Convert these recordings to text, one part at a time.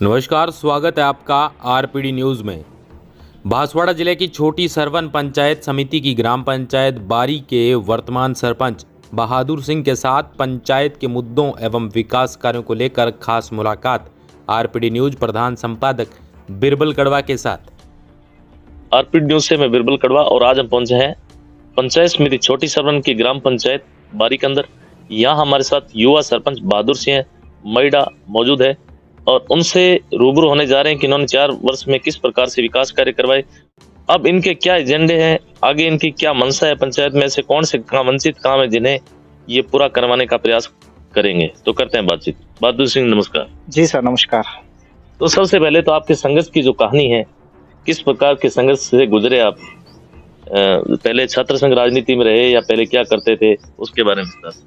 नमस्कार, स्वागत है आपका आरपीडी न्यूज़ में। बांसवाड़ा जिले की छोटी सरवन पंचायत समिति की ग्राम पंचायत बारी के वर्तमान सरपंच बहादुर सिंह के साथ पंचायत के मुद्दों एवं विकास कार्यों को लेकर खास मुलाकात आरपीडी न्यूज़ प्रधान संपादक बिरबल कड़वा के साथ। आरपीडी न्यूज़ से मैं बिरबल कड़वा और आज हम पहुंचे हैं पंचायत समिति छोटी सरवन की ग्राम पंचायत बारी के अंदर। यहाँ हमारे साथ युवा सरपंच बहादुर सिंह मैडा मौजूद है और उनसे रूबरू होने जा रहे हैं कि इन्होंने 4 वर्ष में किस प्रकार से विकास कार्य करवाए, अब इनके क्या एजेंडे हैं, आगे इनकी क्या मंशा है, पंचायत में से कौन से वंचित काम है जिन्हें ये पूरा करवाने का प्रयास करेंगे। तो करते हैं बातचीत। बहादुर सिंह नमस्कार। जी सर नमस्कार। तो सबसे पहले तो आपके संघर्ष की जो कहानी है, किस प्रकार के संघर्ष से गुजरे आप, पहले छात्र संघ राजनीति में रहे या पहले क्या करते थे, उसके बारे में बता।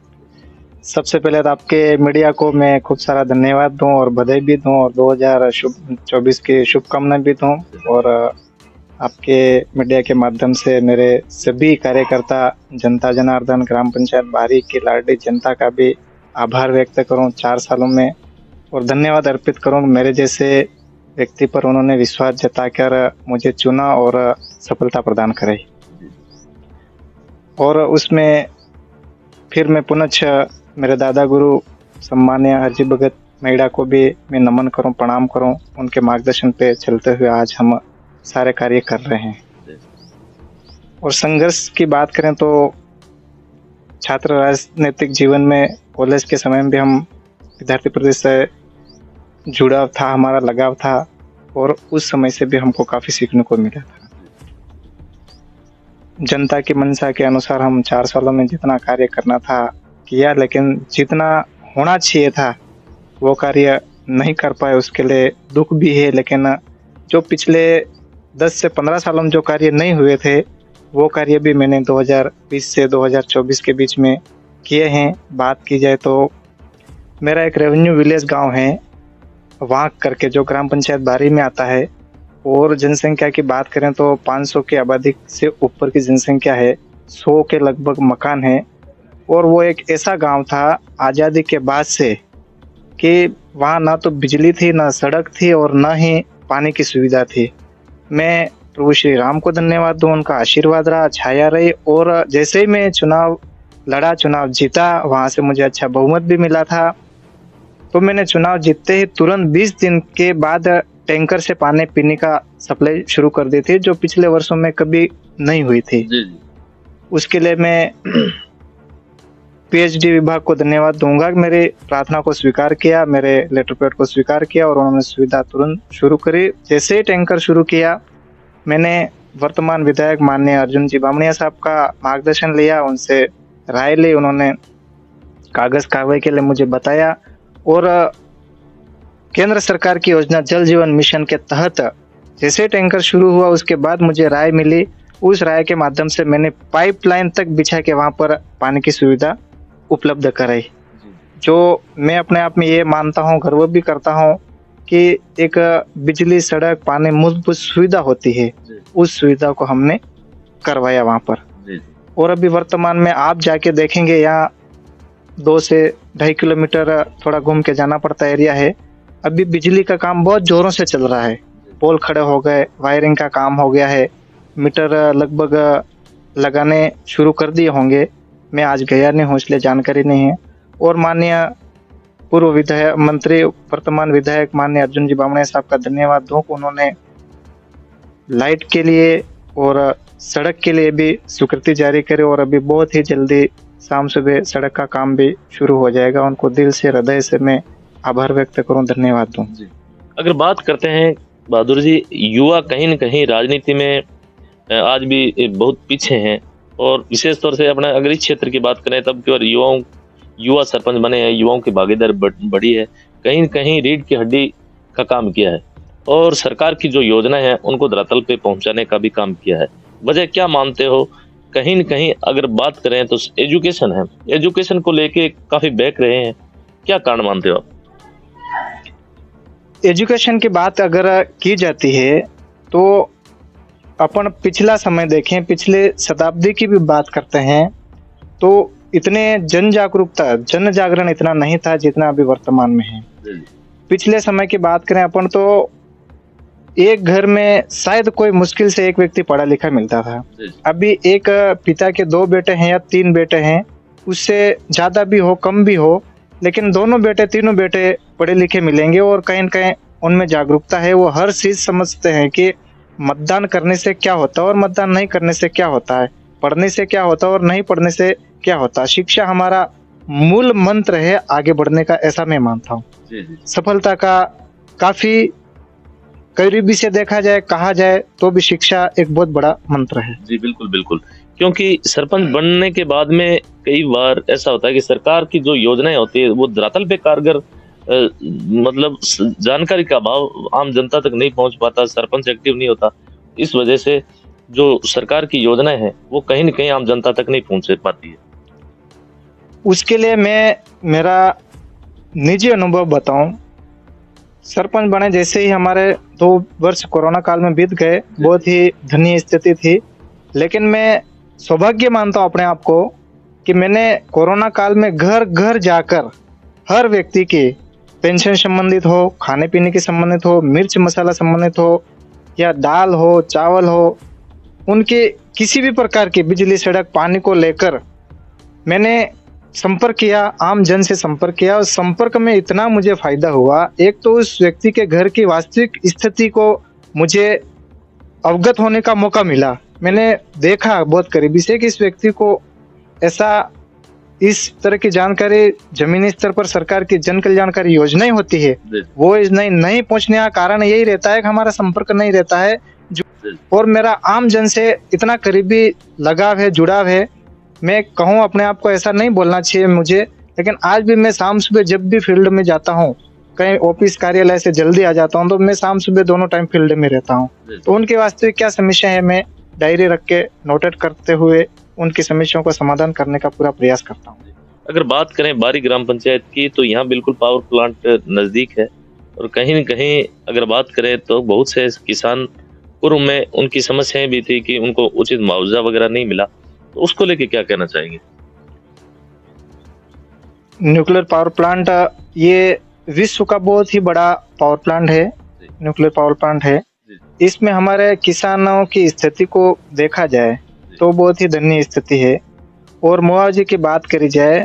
सबसे पहले तो आपके मीडिया को मैं खूब सारा धन्यवाद दूं और बधाई भी दूं और 2024 की शुभकामनाएं भी दूं और आपके मीडिया के माध्यम से मेरे सभी कार्यकर्ता जनता जनार्दन ग्राम पंचायत बारी की लाडली जनता का भी आभार व्यक्त करूं 4 सालों में और धन्यवाद अर्पित करूं मेरे जैसे व्यक्ति पर उन्होंने विश्वास जताकर मुझे चुना और सफलता प्रदान कराई। और उसमें फिर मैं पुनः मेरे दादा गुरु सम्मान्य हरजी भगत मैडा को भी मैं नमन करूं, प्रणाम करूं। उनके मार्गदर्शन पे चलते हुए आज हम सारे कार्य कर रहे हैं। और संघर्ष की बात करें तो छात्र राजनीतिक जीवन में कॉलेज के समय में भी हम विद्यार्थी प्रदेश से जुड़ाव था, हमारा लगाव था और उस समय से भी हमको काफ़ी सीखने को मिला था। जनता की मंशा के अनुसार हम 4 सालों में जितना कार्य करना था किया, लेकिन जितना होना चाहिए था वो कार्य नहीं कर पाए, उसके लिए दुख भी है। लेकिन जो पिछले 10 से 15 सालों में जो कार्य नहीं हुए थे वो कार्य भी मैंने 2020 से 2024 के बीच में किए हैं। बात की जाए तो मेरा एक रेवेन्यू विलेज गांव है वहाँ करके जो ग्राम पंचायत बारी में आता है, और जनसंख्या की बात करें तो 500 की आबादी से ऊपर की जनसंख्या है, 100 के लगभग मकान है। और वो एक ऐसा गांव था आज़ादी के बाद से कि वहाँ ना तो बिजली थी, ना सड़क थी और ना ही पानी की सुविधा थी। मैं प्रभु श्री राम को धन्यवाद दूँ, उनका आशीर्वाद रहा, छाया रही। और जैसे ही मैं चुनाव लड़ा, चुनाव जीता, वहाँ से मुझे अच्छा बहुमत भी मिला था। तो मैंने चुनाव जीतते ही तुरंत 20 दिन के बाद टैंकर से पानी पीने का सप्लाई शुरू कर दी थी, जो पिछले वर्षों में कभी नहीं हुई थी। उसके लिए मैं पीएचडी विभाग को धन्यवाद दूंगा। मेरी प्रार्थना को स्वीकार किया, मेरे लेटर पैड को स्वीकार किया और उन्होंने सुविधा तुरंत शुरू करी। जैसे ही टैंकर शुरू किया, मैंने वर्तमान विधायक माननीय अर्जुन जी बामणिया साहब का मार्गदर्शन लिया, उनसे राय ली। उन्होंने कागज कार्रवाई के लिए मुझे बताया और केंद्र सरकार की योजना जल जीवन मिशन के तहत जैसे टैंकर शुरू हुआ उसके बाद मुझे राय मिली। उस राय के माध्यम से मैंने पाइपलाइन तक बिछा के वहाँ पर पानी की सुविधा उपलब्ध कराई, जो मैं अपने आप में ये मानता हूँ, गर्व भी करता हूँ कि एक बिजली, सड़क, पानी मूलभूत सुविधा होती है, उस सुविधा को हमने करवाया वहाँ पर। और अभी वर्तमान में आप जाके देखेंगे, यहाँ 2 से 2.5 किलोमीटर थोड़ा घूम के जाना पड़ता एरिया है। अभी बिजली का काम बहुत जोरों से चल रहा है, पोल खड़े हो गए, वायरिंग का काम हो गया है, मीटर लगभग लगाने शुरू कर दिए होंगे। मैं आज गया नहीं हूँ इसलिए जानकारी नहीं है। और माननीय पूर्व विधायक मंत्री, वर्तमान विधायक माननीय अर्जुन जी बामणिया साहब का धन्यवाद दूँ, उन्होंने लाइट के लिए और सड़क के लिए भी स्वीकृति जारी करे और अभी बहुत ही जल्दी शाम सुबह सड़क का काम भी शुरू हो जाएगा। उनको दिल से, हृदय से मैं आभार व्यक्त करूँ, धन्यवाद दूँ। अगर बात करते हैं बहादुर जी, युवा कहीं न कहीं राजनीति में आज भी बहुत पीछे हैं और विशेष तौर से अपने अगर इस क्षेत्र की बात करें तब केवल युवा सरपंच बने हैं, युवाओं की भागीदारी बढ़ी है, कहीं न कहीं रीढ़ की हड्डी का काम किया है और सरकार की जो योजना है उनको धरातल पे पहुंचाने का भी काम किया है। वजह क्या मानते हो? कहीं न कहीं अगर बात करें तो एजुकेशन है, एजुकेशन को लेके काफी बैक रहे हैं, क्या कारण मानते हो आप? एजुकेशन की बात अगर की जाती है तो अपन पिछला समय देखें, पिछले शताब्दी की भी बात करते हैं तो इतने जन जागरूकता, जन जागरण इतना नहीं था जितना अभी वर्तमान में है। पिछले समय की बात करें अपन तो एक घर में शायद कोई मुश्किल से एक व्यक्ति पढ़ा लिखा मिलता था। अभी एक पिता के 2 बेटे हैं या 3 बेटे हैं, उससे ज़्यादा भी हो कम भी हो, लेकिन दोनों बेटे तीनों बेटे पढ़े लिखे मिलेंगे और कहीं न कहीं उनमें जागरूकता है। वो हर चीज़ समझते हैं कि मतदान करने से क्या होता है और मतदान नहीं करने से क्या होता है, पढ़ने से क्या होता है और नहीं पढ़ने से क्या होता है। शिक्षा हमारा मूल मंत्र है आगे बढ़ने का, ऐसा मैं मानता हूँ। सफलता का काफ़ी करीबी से देखा जाए, कहा जाए तो भी शिक्षा एक बहुत बड़ा मंत्र है। जी बिल्कुल बिल्कुल, क्योंकि सरपंच बनने के बाद में कई बार ऐसा होता है कि सरकार की जो योजनाएं होती है वो धरातल पे कारगर मतलब जानकारी का अभाव, आम जनता तक नहीं पहुंच पाता, सरपंच एक्टिव नहीं होता। इस वजह से जो सरकार की योजनाएं हैं वो कहीं न कहीं आम जनता तक नहीं पहुंच पाती है। उसके लिए मैं मेरा निजी अनुभव बताऊं, सरपंच बने जैसे ही हमारे 2 वर्ष कोरोना काल में बीत गए, बहुत ही दयनीय स्थिति थी। लेकिन मैं सौभाग्य मानता हूँ अपने आप को कि मैंने कोरोना काल में घर घर जाकर हर व्यक्ति की पेंशन संबंधित हो, खाने पीने के संबंधित हो, मिर्च मसाला संबंधित हो या दाल हो, चावल हो, उनके किसी भी प्रकार की बिजली, सड़क, पानी को लेकर मैंने संपर्क किया, आम जन से संपर्क किया और संपर्क में इतना मुझे फायदा हुआ। एक तो उस व्यक्ति के घर की वास्तविक स्थिति को मुझे अवगत होने का मौका मिला। मैंने देखा बहुत करीबी से कि इस व्यक्ति को ऐसा इस तरह की जानकारी जमीनी स्तर पर सरकार की जन कल्याणकारी योजनाएं होती है, वो योजनाएं नहीं पहुंचने का कारण यही रहता है कि हमारा संपर्क नहीं रहता है। और मेरा आम जन से इतना करीबी लगाव है, जुड़ाव है, मैं कहूँ अपने आप को ऐसा नहीं बोलना चाहिए मुझे, लेकिन आज भी मैं शाम सुबह जब भी फील्ड में जाता हूँ, कहीं ऑफिस कार्यालय से जल्दी आ जाता हूँ, तो मैं शाम सुबह दोनों टाइम फील्ड में रहता हूँ। तो उनकी वास्तविक क्या समस्या है मैं डायरी रख के नोटेट करते हुए उनकी समस्याओं का समाधान करने का पूरा प्रयास करता हूँ। अगर बात करें बारी ग्राम पंचायत की तो यहाँ बिल्कुल पावर प्लांट नजदीक है और कहीं न कहीं अगर बात करें तो बहुत से किसान पूर्व में उनकी समस्याएं भी थी कि उनको उचित मुआवजा वगैरह नहीं मिला, तो उसको लेके क्या कहना चाहेंगे? न्यूक्लियर पावर प्लांट ये विश्व का बहुत ही बड़ा पावर प्लांट है, न्यूक्लियर पावर प्लांट है। इसमें हमारे किसानों की स्थिति को देखा जाए तो बहुत ही दयनीय स्थिति है और मुआवजे की बात करी जाए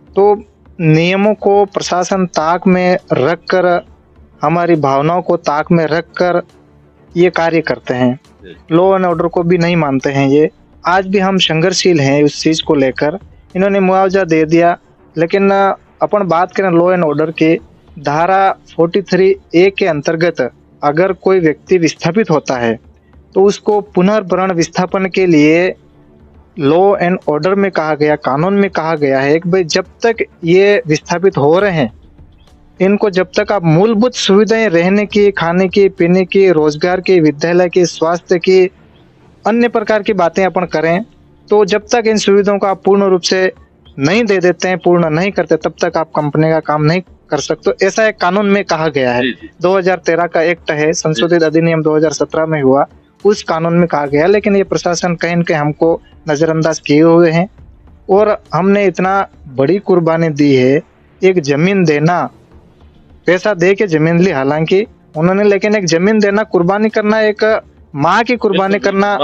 तो नियमों को प्रशासन ताक में रखकर, हमारी भावनाओं को ताक में रखकर ये कार्य करते हैं। लॉ एंड ऑर्डर को भी नहीं मानते हैं ये। आज भी हम संघर्षशील हैं उस चीज़ को लेकर। इन्होंने मुआवजा दे दिया, लेकिन अपन बात करें लॉ एंड ऑर्डर की, धारा 43A के अंतर्गत अगर कोई व्यक्ति विस्थापित होता है तो उसको पुनर्भरण विस्थापन के लिए लॉ एंड ऑर्डर में कहा गया, कानून में कहा गया है कि भाई जब तक ये विस्थापित हो रहे हैं, इनको जब तक आप मूलभूत सुविधाएं रहने की, खाने की, पीने की, रोजगार की, विद्यालय की, स्वास्थ्य की, अन्य प्रकार की बातें अपन करें, तो जब तक इन सुविधाओं को आप पूर्ण रूप से नहीं दे देते हैं, पूर्ण नहीं करते, तब तक आप कंपनी का काम नहीं कर सकते। ऐसा एक कानून में कहा गया है। 2013 का एक्ट है, संशोधित अधिनियम 2017 में हुआ, उस कानून में कहा गया। लेकिन ये प्रशासन कहीं न कहीं हमको नजरअंदाज किए हुए हैं और हमने इतना बड़ी कुर्बानी दी है, एक जमीन देना, पैसा दे के जमीन ली हालांकि उन्होंने, लेकिन एक जमीन देना, कुर्बानी करना, एक माँ की कुर्बानी करना,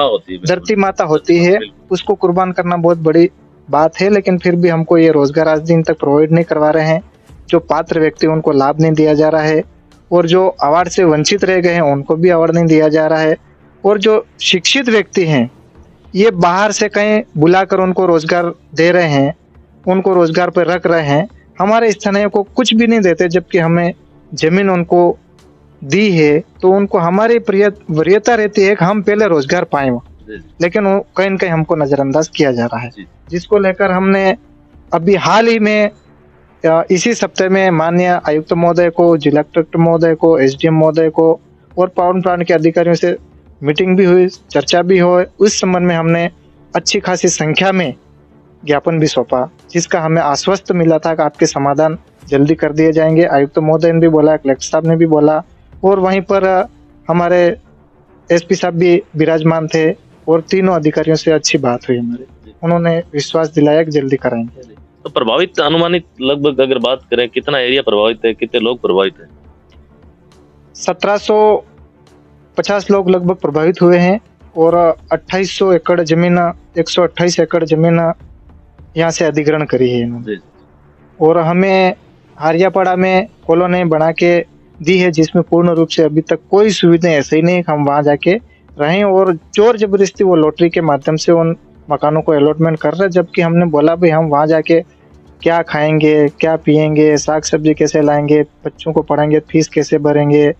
धरती माता होती है, उसको कुर्बान करना बहुत बड़ी बात है। लेकिन फिर भी हमको ये रोजगार आज दिन तक प्रोवाइड नहीं करवा रहे हैं। जो पात्र व्यक्ति उनको लाभ नहीं दिया जा रहा है और जो अवार्ड से वंचित रह गए हैं उनको भी अवार्ड नहीं दिया जा रहा है। और जो शिक्षित व्यक्ति हैं ये बाहर से कहीं बुलाकर उनको रोजगार दे रहे हैं, उनको रोजगार पर रख रहे हैं, हमारे स्थानीय को कुछ भी नहीं देते, जबकि हमें जमीन उनको दी है तो उनको हमारी वरीयता रहती है कि हम पहले रोजगार पाएं, लेकिन वो कहीं न कहीं हमको नजरअंदाज किया जा रहा है, जिसको लेकर हमने अभी हाल ही में इसी सप्ताह में माननीय आयुक्त महोदय को, जिला कलेक्टर महोदय को, एसडीएम महोदय को और पावर प्लांट के अधिकारियों से मीटिंग भी हुई, चर्चा भी हुई। उस संबंध में हमने अच्छी खासी संख्या में ज्ञापन भी सौंपा, जिसका हमें आश्वस्त मिला था कि आपके समाधान जल्दी कर दिए जाएंगे। आयुक्त महोदय ने भी बोला, कलेक्टर साहब ने भी बोला और वहीं पर हमारे एसपी साहब भी विराजमान थे और तीनों अधिकारियों से अच्छी बात हुई हमारी, उन्होंने विश्वास दिलाया कि जल्दी कराएंगे। तो प्रभावित अनुमानित लगभग अगर बात करें कितना एरिया प्रभावित है, कितने लोग प्रभावित हैं? 1750 लोग लगभग प्रभावित हुए हैं और 2800 एकड़ जमीन 128 एकड़ जमीन यहाँ से अधिग्रहण करी है इन्होंने। जी। और हमें हारियापाड़ा में कॉलोनी बना के दी है, जिसमें पूर्ण रूप से अभी तक कोई सुविधा ऐसे ही नहीं कि हम वहाँ जाके रहें, और जोर जबरदस्ती वो लॉटरी के माध्यम से उन मकानों को अलॉटमेंट कर रहे हैं। जबकि हमने बोला भाई हम वहाँ जाके क्या खाएंगे, क्या पिएंगे, साग सब्जी कैसे लाएंगे, बच्चों को पढ़ाएंगे, फीस कैसे भरेंगे,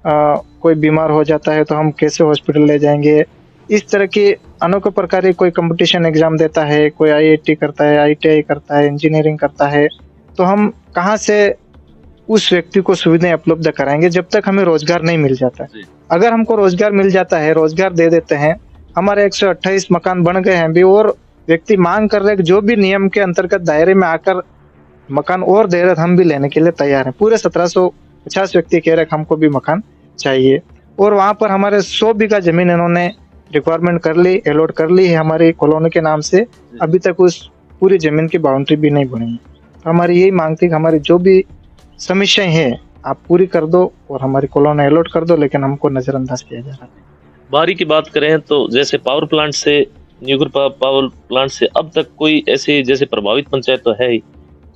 कोई बीमार हो जाता है तो हम कैसे हॉस्पिटल ले जाएंगे। इस तरह की अनोखे प्रकार की कोई कंपटीशन एग्जाम देता है, कोई IIT करता है, ITI करता है, इंजीनियरिंग करता है, तो हम कहाँ से उस व्यक्ति को सुविधाएं उपलब्ध कराएंगे जब तक हमें रोजगार नहीं मिल जाता है। अगर हमको रोजगार मिल जाता है, रोजगार दे देते हैं, हमारे 128 मकान बन गए हैं अभी, और व्यक्ति मांग कर रहे हैं जो भी नियम के अंतर्गत दायरे में आकर मकान और दे रहे, हम भी लेने के लिए तैयार हैं। पूरे 1750 व्यक्ति कह रहे हैं हमको भी मकान चाहिए, और वहाँ पर हमारे 100 बीघा जमीन इन्होंने रिक्वायरमेंट कर ली, अलॉट कर ली है हमारी कॉलोनी के नाम से। अभी तक उस पूरी जमीन की बाउंड्री भी नहीं बनी है। तो हमारी यही मांग थी कि हमारी जो भी समस्याएं हैं आप पूरी कर दो और हमारी कॉलोनी अलॉट कर दो, लेकिन हमको नजरअंदाज किया जा रहा है। बारी की बात करें तो जैसे पावर प्लांट से, न्यूगर पावर प्लांट से अब तक कोई ऐसे जैसे प्रभावित पंचायत तो है ही,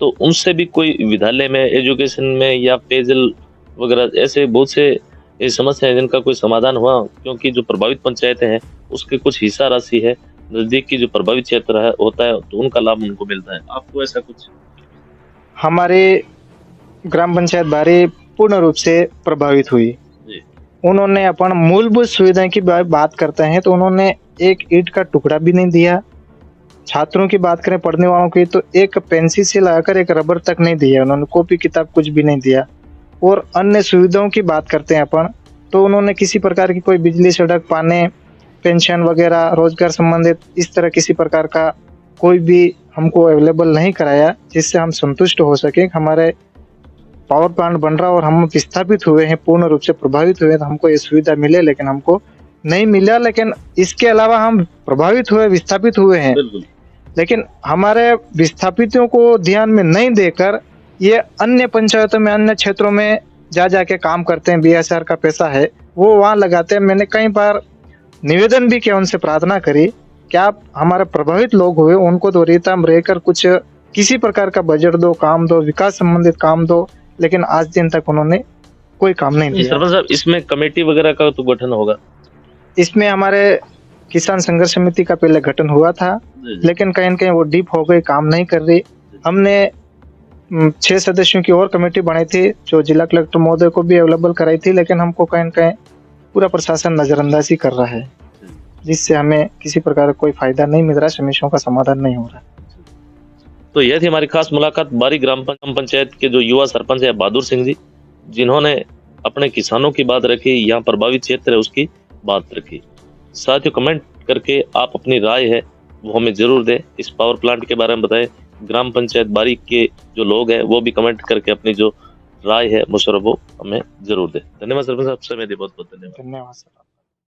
तो उनसे भी कोई विद्यालय में, एजुकेशन में या पेयजल वगैरह ऐसे बहुत से ये समस्या है जिनका कोई समाधान हुआ? क्योंकि जो प्रभावित पंचायतें हैं उसके कुछ हिस्सा राशि है नजदीक की जो प्रभावित क्षेत्र है होता है, तो उनका लाभ उनको मिलता है। आपको ऐसा कुछ? हमारी ग्राम पंचायत बारी पूर्ण रूप से प्रभावित हुई। उन्होंने अपन मूलभूत सुविधाएं की बात करते हैं तो उन्होंने एक ईंट का टुकड़ा भी नहीं दिया। छात्रों की बात करें, पढ़ने वालों की, तो एक पेंसिल से लगाकर एक रबर तक नहीं दिया उन्होंने, कॉपी किताब कुछ भी नहीं दिया। और अन्य सुविधाओं की बात करते हैं अपन, तो उन्होंने किसी प्रकार की कोई बिजली, सड़क, पानी, पेंशन वगैरह, रोजगार संबंधित इस तरह किसी प्रकार का कोई भी हमको अवेलेबल नहीं कराया जिससे हम संतुष्ट हो सके। हमारे पावर प्लांट बन रहा और हम विस्थापित हुए हैं, पूर्ण रूप से प्रभावित हुए, तो हमको ये सुविधा मिले, लेकिन हमको नहीं मिला। लेकिन इसके अलावा हम प्रभावित हुए, विस्थापित हुए हैं, लेकिन हमारे विस्थापितों को ध्यान में नहीं देकर ये अन्य पंचायतों में, अन्य क्षेत्रों में जाके काम करते हैं। BSR का पैसा है वो वहाँ लगाते हैं। मैंने कई बार निवेदन भी किया, उनसे प्रार्थना करी कि आप हमारे प्रभावित लोग हुए उनको तो रेता में रहकर कुछ किसी प्रकार का बजट दो, काम दो, विकास संबंधित काम दो, लेकिन आज दिन तक उन्होंने कोई काम नहीं दिया। सरपंच साहब, इसमें कमेटी वगैरह का तो गठन होगा? इसमें हमारे किसान संघर्ष समिति का पहले गठन हुआ था, लेकिन कहीं न कहीं वो डीप हो गई, काम नहीं कर रही। हमने 6 सदस्यों की और कमेटी बनाई थी जो जिला कलेक्टर महोदय को भी अवेलेबल कराई थी, लेकिन हमको कहीं न कहीं पूरा प्रशासन नजरअंदाजी कर रहा है, जिससे हमें किसी प्रकार का कोई फायदा नहीं मिल रहा, समस्याओं का समाधान नहीं हो रहा। तो यह थी हमारी खास मुलाकात बारी ग्राम पंचायत के जो युवा सरपंच है बहादुर सिंह जी, जिन्होंने अपने किसानों की बात रखी, यहाँ प्रभावित क्षेत्र है उसकी बात रखी। साथियों, कमेंट करके आप अपनी राय है वो हमें जरूर दें। इस पावर प्लांट के बारे में बताएं। ग्राम पंचायत बारी के जो लोग हैं वो भी कमेंट करके अपनी जो राय है मशवरा वो हमें जरूर दें। धन्यवाद सरपंच साहब, समय दिए बहुत बहुत धन्यवाद। धन्यवाद सर।